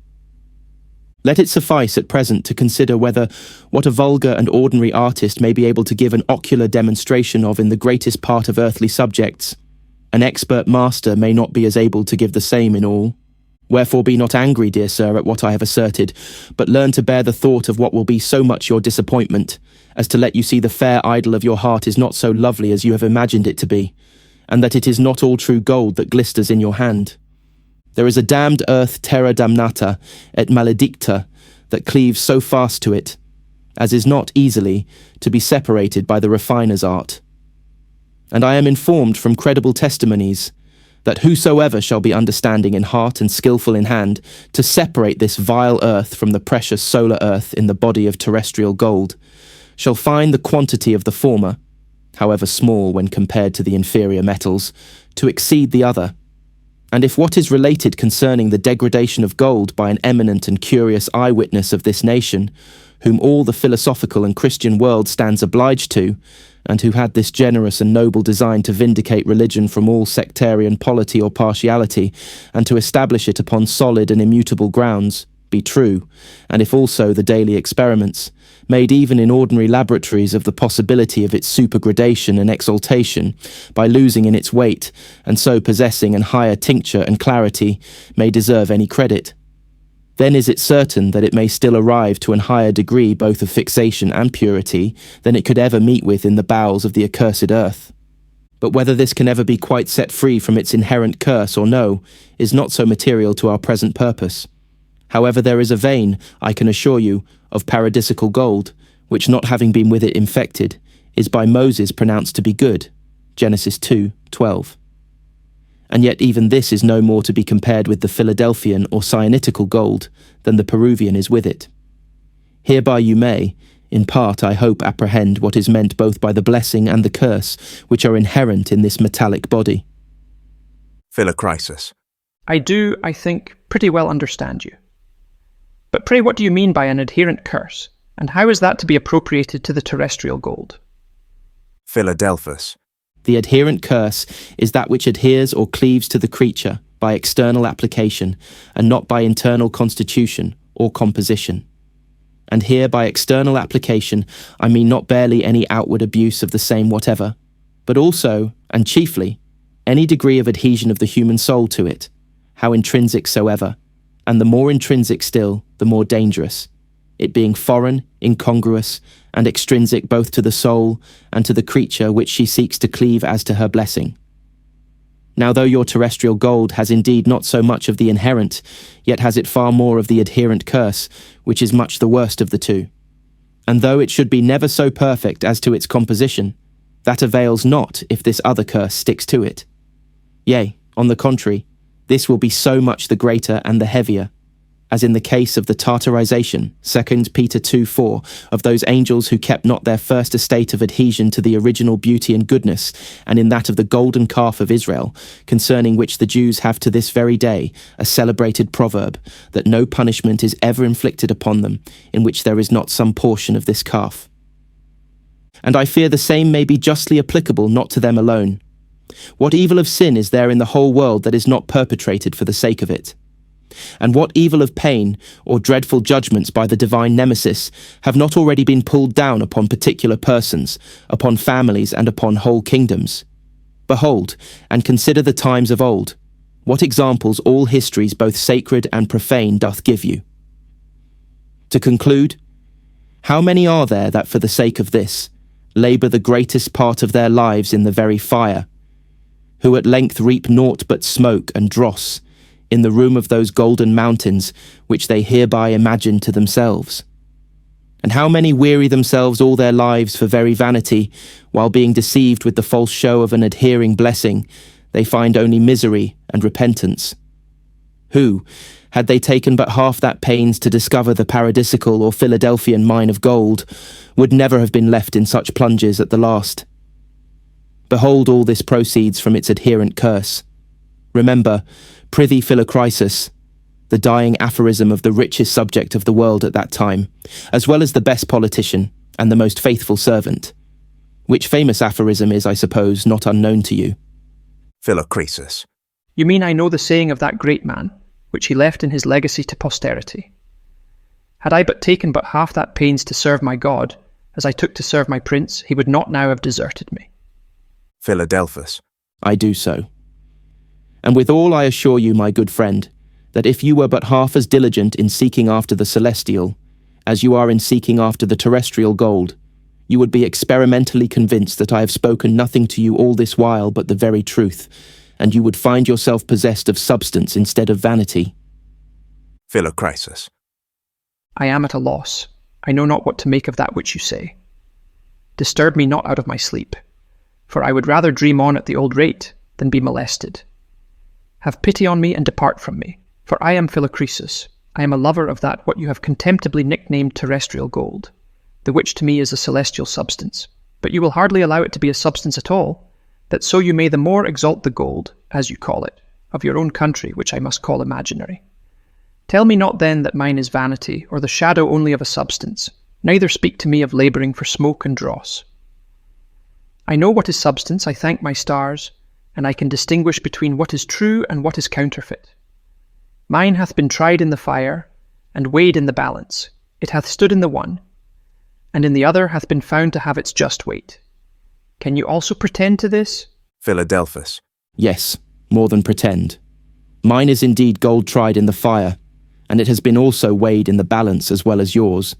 Speaker 3: Let it suffice at present to consider whether what a vulgar and ordinary artist may be able to give an ocular demonstration of in the greatest part of earthly subjects, an expert master may not be as able to give the same in all. Wherefore be not angry, dear sir, at what I have asserted, but learn to bear the thought of what will be so much your disappointment, as to let you see the fair idol of your heart is not so lovely as you have imagined it to be, and that it is not all true gold that glisters in your hand. There is a damned earth terra damnata et maledicta that cleaves so fast to it, as is not easily to be separated by the refiner's art. And I am informed from credible testimonies that whosoever shall be understanding in heart and skilful in hand to separate this vile earth from the precious solar earth in the body of terrestrial gold, shall find the quantity of the former, however small when compared to the inferior metals, to exceed the other. And if what is related concerning the degradation of gold by an eminent and curious eyewitness of this nation, whom all the philosophical and Christian world stands obliged to, and who had this generous and noble design to vindicate religion from all sectarian polity or partiality, and to establish it upon solid and immutable grounds, be true, and if also the daily experiments, made even in ordinary laboratories of the possibility of its supergradation and exaltation, by losing in its weight, and so possessing an higher tincture and clarity, may deserve any credit, then is it certain that it may still arrive to an higher degree both of fixation and purity than it could ever meet with in the bowels of the accursed earth. But whether this can ever be quite set free from its inherent curse or no, is not so material to our present purpose. However, there is a vein, I can assure you, of paradisical gold, which not having been with it infected, is by Moses pronounced to be good, Genesis 2:12. And yet even this is no more to be compared with the Philadelphian or Sinitical gold than the Peruvian is with it. Hereby you may, in part I hope, apprehend what is meant both by the blessing and the curse which are inherent in this metallic body.
Speaker 1: Philocrisis.
Speaker 2: I do, I think, pretty well understand you. But pray what do you mean by an adherent curse, and how is that to be appropriated to the terrestrial gold?
Speaker 1: Philadelphus.
Speaker 3: The adherent curse is that which adheres or cleaves to the creature by external application, and not by internal constitution or composition. And here by external application I mean not barely any outward abuse of the same whatever, but also, and chiefly, any degree of adhesion of the human soul to it, how intrinsic soever, and the more intrinsic still, the more dangerous, it being foreign, incongruous, and extrinsic both to the soul and to the creature which she seeks to cleave as to her blessing. Now though your terrestrial gold has indeed not so much of the inherent, yet has it far more of the adherent curse, which is much the worst of the two. And though it should be never so perfect as to its composition, that avails not if this other curse sticks to it. Yea, on the contrary, this will be so much the greater and the heavier, as in the case of the Tartarization, 2 Peter 2:4, of those angels who kept not their first estate of adhesion to the original beauty and goodness, and in that of the golden calf of Israel, concerning which the Jews have to this very day a celebrated proverb, that no punishment is ever inflicted upon them, in which there is not some portion of this calf. And I fear the same may be justly applicable not to them alone. What evil of sin is there in the whole world that is not perpetrated for the sake of it? And what evil of pain or dreadful judgments by the divine nemesis have not already been pulled down upon particular persons, upon families, and upon whole kingdoms? Behold, and consider the times of old, what examples all histories both sacred and profane doth give you. To conclude, how many are there that for the sake of this labour the greatest part of their lives in the very fire, who at length reap naught but smoke and dross, in the room of those golden mountains which they hereby imagine to themselves? And how many weary themselves all their lives for very vanity, while being deceived with the false show of an adhering blessing, they find only misery and repentance? Who, had they taken but half that pains to discover the paradisical or Philadelphian mine of gold, would never have been left in such plunges at the last. Behold, all this proceeds from its adherent curse. Remember, prithee Philocrisus, the dying aphorism of the richest subject of the world at that time, as well as the best politician and the most faithful servant, which famous aphorism is, I suppose, not unknown to you.
Speaker 1: Philocrisus.
Speaker 2: You mean I know the saying of that great man, which he left in his legacy to posterity? Had I but taken but half that pains to serve my God, as I took to serve my prince, he would not now have deserted me.
Speaker 1: Philadelphus.
Speaker 3: I do so. And withal I assure you, my good friend, that if you were but half as diligent in seeking after the celestial, as you are in seeking after the terrestrial gold, you would be experimentally convinced that I have spoken nothing to you all this while but the very truth, and you would find yourself possessed of substance instead of vanity.
Speaker 1: Philocrisus.
Speaker 2: I am at a loss. I know not what to make of that which you say. Disturb me not out of my sleep, for I would rather dream on at the old rate than be molested. Have pity on me and depart from me, for I am Philocrisus. I am a lover of that what you have contemptibly nicknamed terrestrial gold, the which to me is a celestial substance. But you will hardly allow it to be a substance at all, that so you may the more exalt the gold, as you call it, of your own country, which I must call imaginary. Tell me not then that mine is vanity, or the shadow only of a substance, neither speak to me of labouring for smoke and dross. I know what is substance, I thank my stars, and I can distinguish between what is true and what is counterfeit. Mine hath been tried in the fire, and weighed in the balance. It hath stood in the one, and in the other hath been found to have its just weight. Can you also pretend to this?
Speaker 1: Philadelphus.
Speaker 3: Yes, more than pretend. Mine is indeed gold tried in the fire, and it has been also weighed in the balance as well as yours.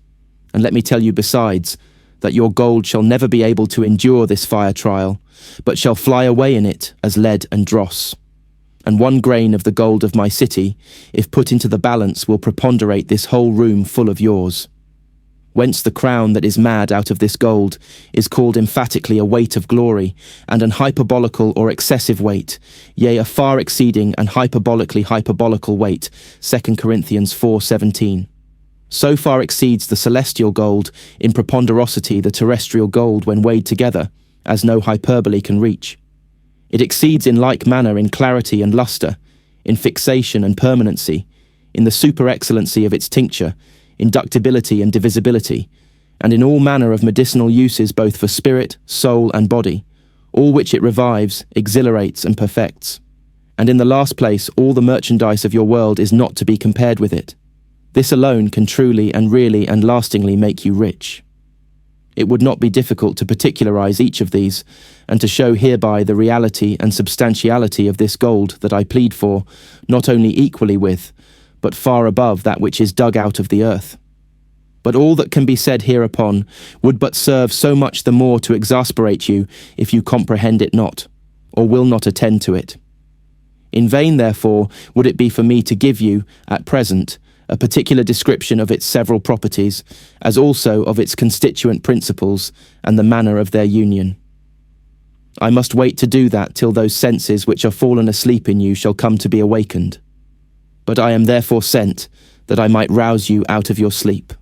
Speaker 3: And let me tell you besides, that your gold shall never be able to endure this fire trial, but shall fly away in it as lead and dross. And 1 grain of the gold of my city, if put into the balance, will preponderate this whole room full of yours. Whence the crown that is mad out of this gold is called emphatically a weight of glory, and an hyperbolical or excessive weight, yea, a far exceeding and hyperbolical weight, 2 Corinthians 4:17. So far exceeds the celestial gold in preponderosity the terrestrial gold when weighed together, as no hyperbole can reach. It exceeds in like manner in clarity and lustre, in fixation and permanency, in the super-excellency of its tincture, in ductibility and divisibility, and in all manner of medicinal uses both for spirit, soul, and body, all which it revives, exhilarates, and perfects. And in the last place, all the merchandise of your world is not to be compared with it. This alone can truly and really and lastingly make you rich. It would not be difficult to particularize each of these, and to show hereby the reality and substantiality of this gold that I plead for, not only equally with, but far above that which is dug out of the earth. But all that can be said hereupon would but serve so much the more to exasperate you if you comprehend it not, or will not attend to it. In vain, therefore, would it be for me to give you, at present, a particular description of its several properties, as also of its constituent principles and the manner of their union. I must wait to do that till those senses which are fallen asleep in you shall come to be awakened. But I am therefore sent, that I might rouse you out of your sleep.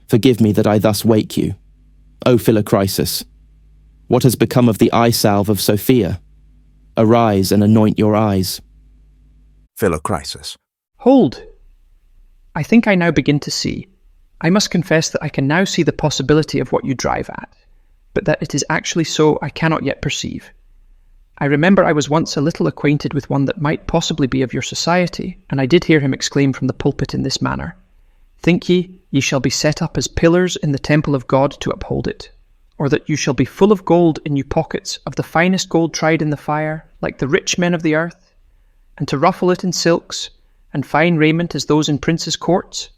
Speaker 3: Forgive me that I thus wake you. O Philocrisus, what has become of the eye salve of Sophia? Arise and anoint your eyes.
Speaker 1: Philocrisus.
Speaker 2: Hold! I think I now begin to see. I must confess that I can now see the possibility of what you drive at, but that it is actually so I cannot yet perceive. I remember I was once a little acquainted with one that might possibly be of your society, and I did hear him exclaim from the pulpit in this manner, Think ye shall be set up as pillars in the temple of God to uphold it, or that you shall be full of gold in you pockets, of the finest gold tried in the fire, like the rich men of the earth, and to ruffle it in silks, and fine raiment as those in princes' courts?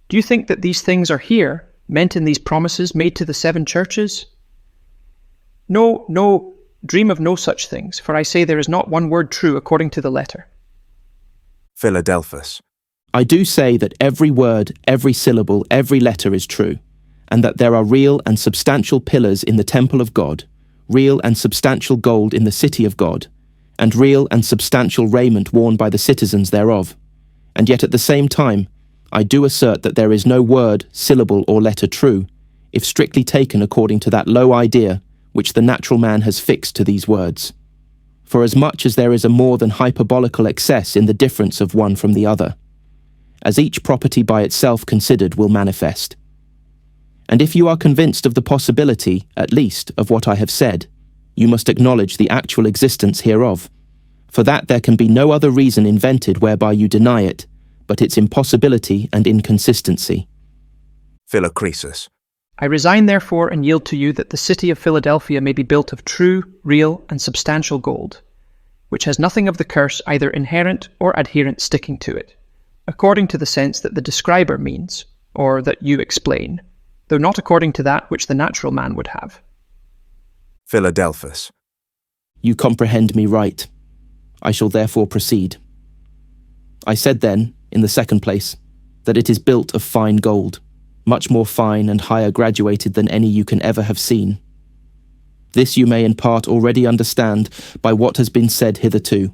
Speaker 2: Do you think that these things are here, meant in these promises made to the 7 churches? No, no, dream of no such things, for I say there is not one word true according to the letter.
Speaker 1: Philadelphus.
Speaker 3: I do say that every word, every syllable, every letter is true, and that there are real and substantial pillars in the temple of God, real and substantial gold in the city of God, and real and substantial raiment worn by the citizens thereof. And yet at the same time, I do assert that there is no word, syllable, or letter true, if strictly taken according to that low idea which the natural man has fixed to these words. For as much as there is a more than hyperbolical excess in the difference of one from the other, as each property by itself considered will manifest. And if you are convinced of the possibility, at least, of what I have said, you must acknowledge the actual existence hereof, for that there can be no other reason invented whereby you deny it, but its impossibility and inconsistency.
Speaker 1: Philocrisus.
Speaker 2: I resign therefore and yield to you that the city of Philadelphia may be built of true, real, and substantial gold, which has nothing of the curse either inherent or adherent sticking to it, according to the sense that the describer means, or that you explain, though not according to that which the natural man would have.
Speaker 1: Philadelphus.
Speaker 3: You comprehend me right. I shall therefore proceed. I said then, in the second place, that it is built of fine gold, much more fine and higher graduated than any you can ever have seen. This you may in part already understand by what has been said hitherto.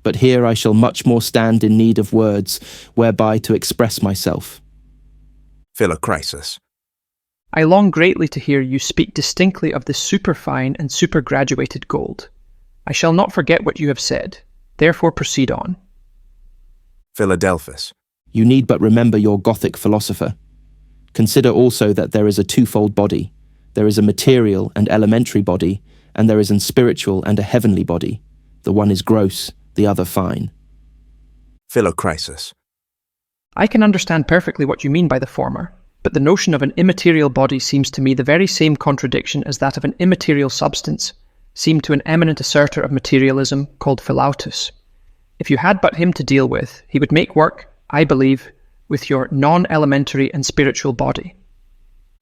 Speaker 3: But here I shall much more stand in need of words whereby to express myself.
Speaker 1: Philocrisus.
Speaker 2: I long greatly to hear you speak distinctly of this superfine and supergraduated gold. I shall not forget what you have said, therefore proceed on.
Speaker 1: Philadelphus.
Speaker 3: You need but remember your Gothic philosopher. Consider also that there is a twofold body. There is a material and elementary body, and there is an spiritual and a heavenly body. The one is gross, the other fine.
Speaker 1: Philocrisus.
Speaker 2: I can understand perfectly what you mean by the former, but the notion of an immaterial body seems to me the very same contradiction as that of an immaterial substance seemed to an eminent assertor of materialism called Philautus. If you had but him to deal with, he would make work, I believe, with your non-elementary and spiritual body.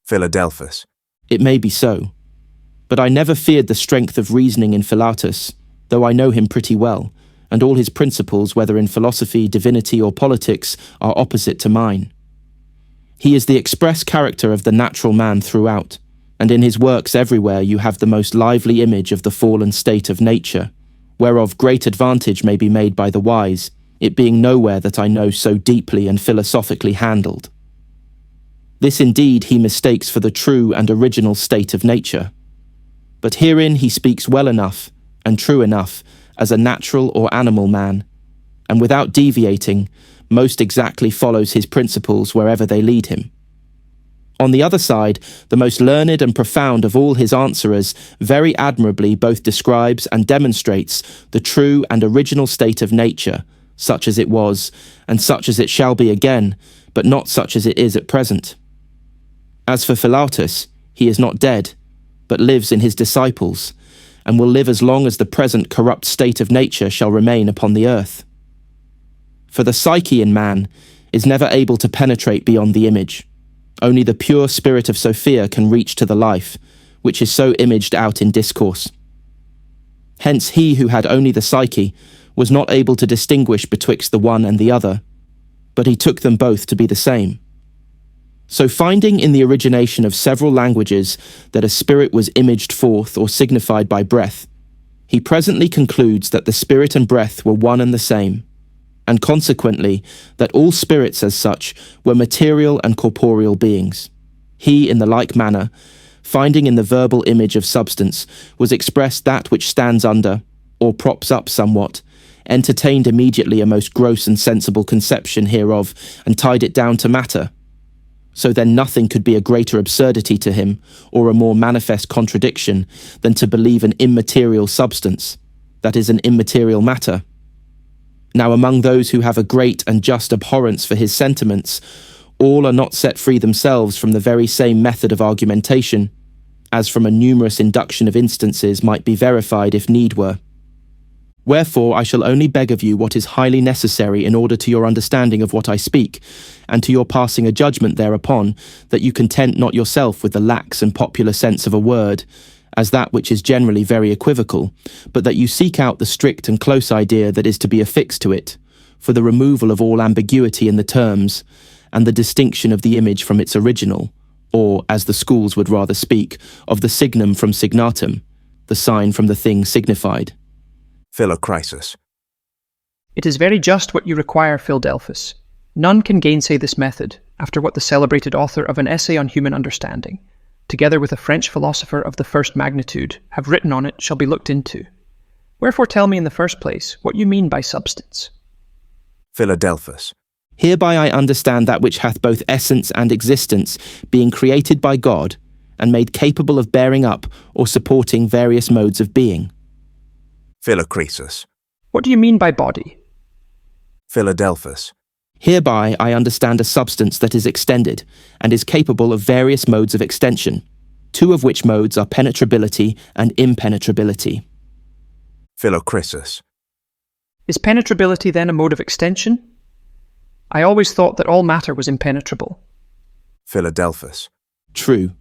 Speaker 1: Philadelphus.
Speaker 3: It may be so, but I never feared the strength of reasoning in Philautus, though I know him pretty well, and all his principles, whether in philosophy, divinity, or politics, are opposite to mine. He is the express character of the natural man throughout, and in his works everywhere you have the most lively image of the fallen state of nature, whereof great advantage may be made by the wise, it being nowhere that I know so deeply and philosophically handled. This indeed he mistakes for the true and original state of nature. But herein he speaks well enough, and true enough, as a natural or animal man, and without deviating, most exactly follows his principles wherever they lead him. On the other side, the most learned and profound of all his answerers very admirably both describes and demonstrates the true and original state of nature, such as it was, and such as it shall be again, but not such as it is at present. As for Philautus, he is not dead, but lives in his disciples, and will live as long as the present corrupt state of nature shall remain upon the earth. For the psyche in man is never able to penetrate beyond the image. Only the pure spirit of Sophia can reach to the life, which is so imaged out in discourse. Hence he who had only the psyche was not able to distinguish betwixt the one and the other, but he took them both to be the same. So finding in the origination of several languages that a spirit was imaged forth or signified by breath, he presently concludes that the spirit and breath were one and the same, and consequently that all spirits as such were material and corporeal beings. He, in the like manner, finding in the verbal image of substance, was expressed that which stands under, or props up somewhat, entertained immediately a most gross and sensible conception hereof, and tied it down to matter. So then nothing could be a greater absurdity to him, or a more manifest contradiction, than to believe an immaterial substance, that is, an immaterial matter. Now among those who have a great and just abhorrence for his sentiments, all are not set free themselves from the very same method of argumentation, as from a numerous induction of instances might be verified if need were. Wherefore I shall only beg of you what is highly necessary in order to your understanding of what I speak, and to your passing a judgment thereupon, that you content not yourself with the lax and popular sense of a word, as that which is generally very equivocal, but that you seek out the strict and close idea that is to be affixed to it, for the removal of all ambiguity in the terms, and the distinction of the image from its original, or, as the schools would rather speak, of the signum from signatum, the sign from the thing signified.
Speaker 1: Philocrisis.
Speaker 2: It is very just what you require, Philadelphus. None can gainsay this method, after what the celebrated author of an essay on human understanding, together with a French philosopher of the first magnitude, have written on it shall be looked into. Wherefore tell me in the first place what you mean by substance.
Speaker 1: Philadelphus.
Speaker 3: Hereby I understand that which hath both essence and existence, being created by God, and made capable of bearing up or supporting various modes of being.
Speaker 1: Philocresis.
Speaker 2: What do you mean by body?
Speaker 1: Philadelphus.
Speaker 3: Hereby I understand a substance that is extended, and is capable of various modes of extension, two of which modes are penetrability and impenetrability.
Speaker 1: Philocrisis.
Speaker 2: Is penetrability then a mode of extension? I always thought that all matter was impenetrable.
Speaker 1: Philadelphus.
Speaker 3: True.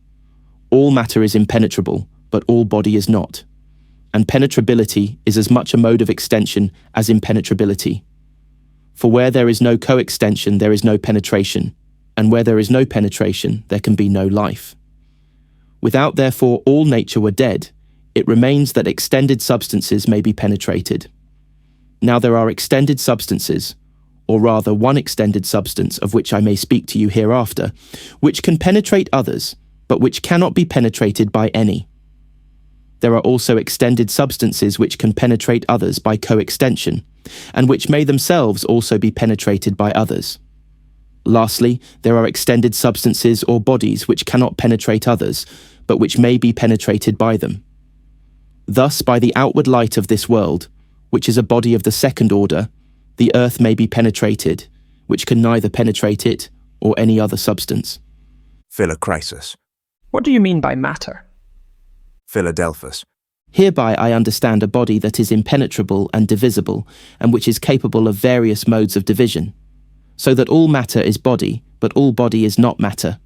Speaker 3: All matter is impenetrable, but all body is not. And penetrability is as much a mode of extension as impenetrability. For where there is no coextension, there is no penetration, and where there is no penetration, there can be no life. Without, therefore, all nature were dead, it remains that extended substances may be penetrated. Now there are extended substances, or rather one extended substance of which I may speak to you hereafter, which can penetrate others, but which cannot be penetrated by any. There are also extended substances which can penetrate others by coextension, and which may themselves also be penetrated by others. Lastly, there are extended substances or bodies which cannot penetrate others, but which may be penetrated by them. Thus, by the outward light of this world, which is a body of the second order, the earth may be penetrated, which can neither penetrate it or any other substance.
Speaker 1: Philocrisis.
Speaker 2: What do you mean by matter?
Speaker 1: Philadelphus.
Speaker 3: Hereby I understand a body that is impenetrable and divisible, and which is capable of various modes of division, so that all matter is body, but all body is not matter.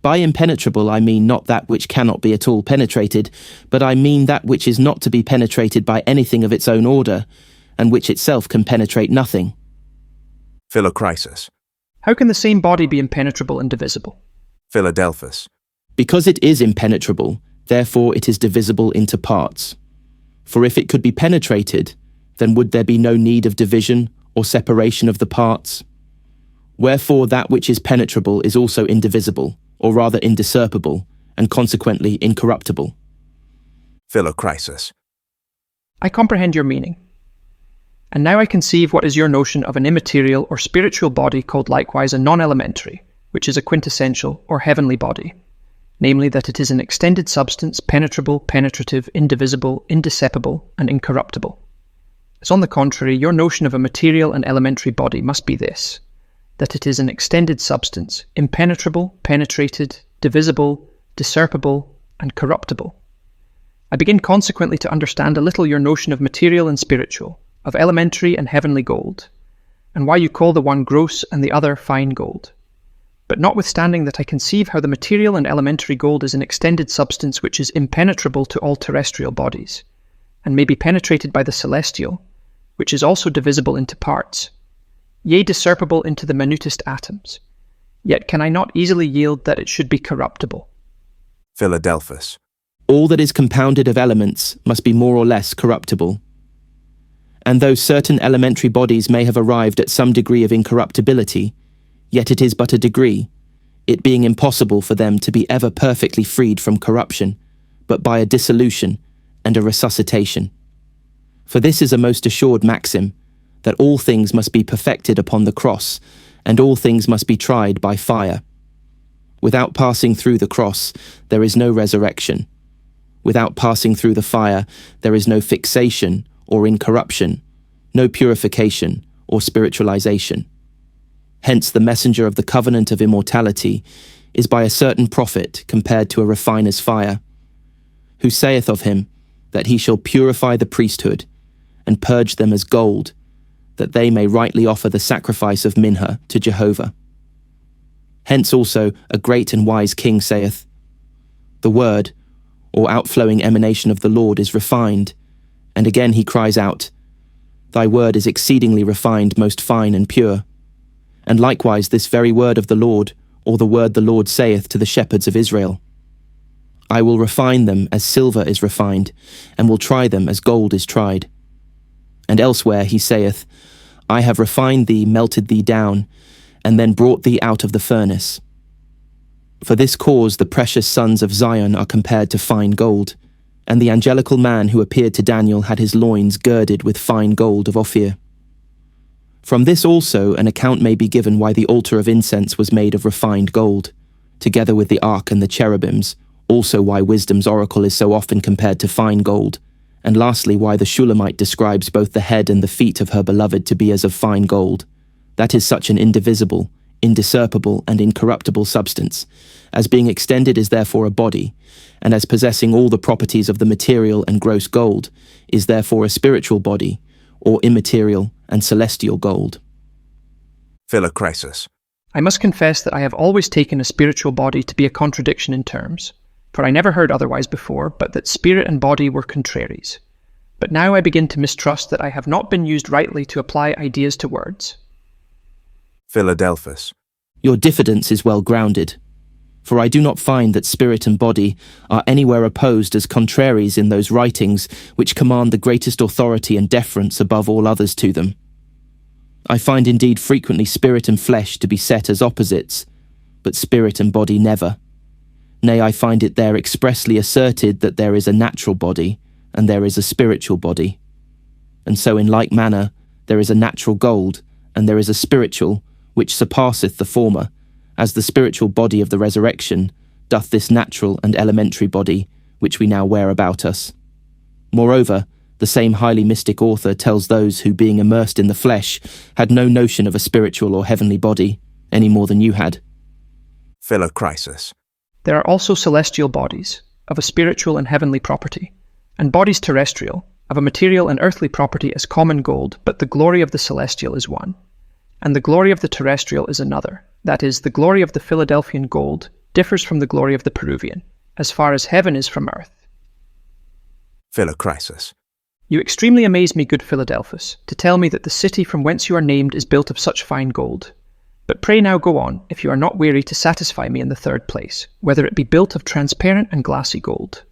Speaker 3: By impenetrable I mean not that which cannot be at all penetrated, but I mean that which is not to be penetrated by anything of its own order, and which itself can penetrate nothing.
Speaker 1: Philocrisis.
Speaker 2: How can the same body be impenetrable and divisible?
Speaker 1: Philadelphus.
Speaker 3: Because it is impenetrable, therefore it is divisible into parts. For if it could be penetrated, then would there be no need of division or separation of the parts? Wherefore that which is penetrable is also indivisible, or rather indiscernible, and consequently incorruptible.
Speaker 1: Philocrisis.
Speaker 2: I comprehend your meaning. And now I conceive what is your notion of an immaterial or spiritual body called likewise a non-elementary, which is a quintessential or heavenly body. Namely that it is an extended substance, penetrable, penetrative, indivisible, indiscernible, and incorruptible. As on the contrary, your notion of a material and elementary body must be this, that it is an extended substance, impenetrable, penetrated, divisible, discernible, and corruptible. I begin consequently to understand a little your notion of material and spiritual, of elementary and heavenly gold, and why you call the one gross and the other fine gold. But notwithstanding that I conceive how the material and elementary gold is an extended substance which is impenetrable to all terrestrial bodies, and may be penetrated by the celestial, which is also divisible into parts, yea, discernible into the minutest atoms, yet can I not easily yield that it should be corruptible.
Speaker 1: Philadelphus.
Speaker 3: All that is compounded of elements must be more or less corruptible. And though certain elementary bodies may have arrived at some degree of incorruptibility, yet it is but a degree, it being impossible for them to be ever perfectly freed from corruption, but by a dissolution and a resuscitation. For this is a most assured maxim, that all things must be perfected upon the cross, and all things must be tried by fire. Without passing through the cross, there is no resurrection. Without passing through the fire, there is no fixation or incorruption, no purification or spiritualization. Hence the messenger of the covenant of immortality is by a certain prophet compared to a refiner's fire, who saith of him that he shall purify the priesthood and purge them as gold, that they may rightly offer the sacrifice of minha to Jehovah. Hence also a great and wise king saith, the word, or outflowing emanation of the Lord, is refined, and again he cries out, thy word is exceedingly refined, most fine and pure. And likewise this very word of the Lord, or the word the Lord saith to the shepherds of Israel, I will refine them as silver is refined, and will try them as gold is tried. And elsewhere he saith, I have refined thee, melted thee down, and then brought thee out of the furnace. For this cause the precious sons of Zion are compared to fine gold, and the angelical man who appeared to Daniel had his loins girded with fine gold of Ophir. From this also an account may be given why the altar of incense was made of refined gold, together with the ark and the cherubims, also why wisdom's oracle is so often compared to fine gold, and lastly why the Shulamite describes both the head and the feet of her beloved to be as of fine gold. That is such an indivisible, indiscernible, and incorruptible substance, as being extended is therefore a body, and as possessing all the properties of the material and gross gold, is therefore a spiritual body, or immaterial and celestial gold.
Speaker 1: Philocrisis.
Speaker 2: I must confess that I have always taken a spiritual body to be a contradiction in terms, for I never heard otherwise before, but that spirit and body were contraries. But now I begin to mistrust that I have not been used rightly to apply ideas to words.
Speaker 1: Philadelphus.
Speaker 3: Your diffidence is well grounded, for I do not find that spirit and body are anywhere opposed as contraries in those writings which command the greatest authority and deference above all others to them. I find indeed frequently spirit and flesh to be set as opposites, but spirit and body never. Nay, I find it there expressly asserted that there is a natural body, and there is a spiritual body. And so in like manner, there is a natural gold, and there is a spiritual, which surpasseth the former, as the spiritual body of the resurrection doth this natural and elementary body, which we now wear about us. Moreover, the same highly mystic author tells those who, being immersed in the flesh, had no notion of a spiritual or heavenly body, any more than you had.
Speaker 1: Philocrisis.
Speaker 2: There are also celestial bodies, of a spiritual and heavenly property, and bodies terrestrial, of a material and earthly property as common gold, but the glory of the celestial is one, and the glory of the terrestrial is another. That is, the glory of the Philadelphian gold differs from the glory of the Peruvian, as far as heaven is from earth.
Speaker 1: Philocrisis.
Speaker 2: You extremely amaze me, good Philadelphus, to tell me that the city from whence you are named is built of such fine gold. But pray now go on, if you are not weary to satisfy me in the third place, whether it be built of transparent and glassy gold.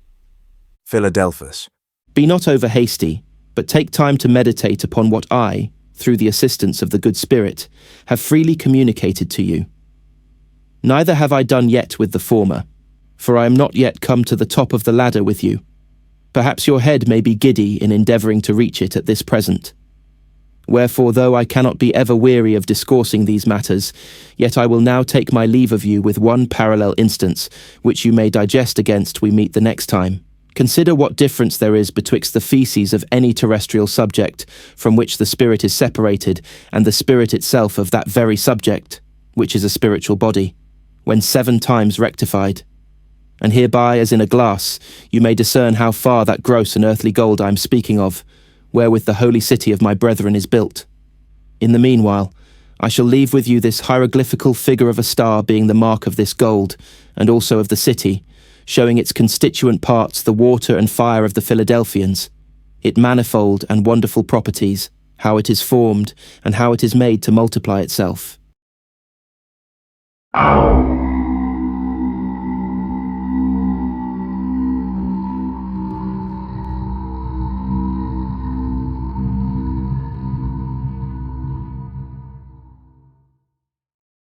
Speaker 1: Philadelphus.
Speaker 3: Be not over hasty, but take time to meditate upon what I, through the assistance of the good Spirit, have freely communicated to you. Neither have I done yet with the former, for I am not yet come to the top of the ladder with you. Perhaps your head may be giddy in endeavouring to reach it at this present. Wherefore, though I cannot be ever weary of discoursing these matters, yet I will now take my leave of you with one parallel instance, which you may digest against we meet the next time. Consider what difference there is betwixt the faeces of any terrestrial subject, from which the spirit is separated, and the spirit itself of that very subject, which is a spiritual body, when 7 times rectified. And hereby, as in a glass, you may discern how far that gross and earthly gold I am speaking of, wherewith the holy city of my brethren is built. In the meanwhile, I shall leave with you this hieroglyphical figure of a star being the mark of this gold, and also of the city, showing its constituent parts the water and fire of the Philadelphians, its manifold and wonderful properties, how it is formed, and how it is made to multiply itself.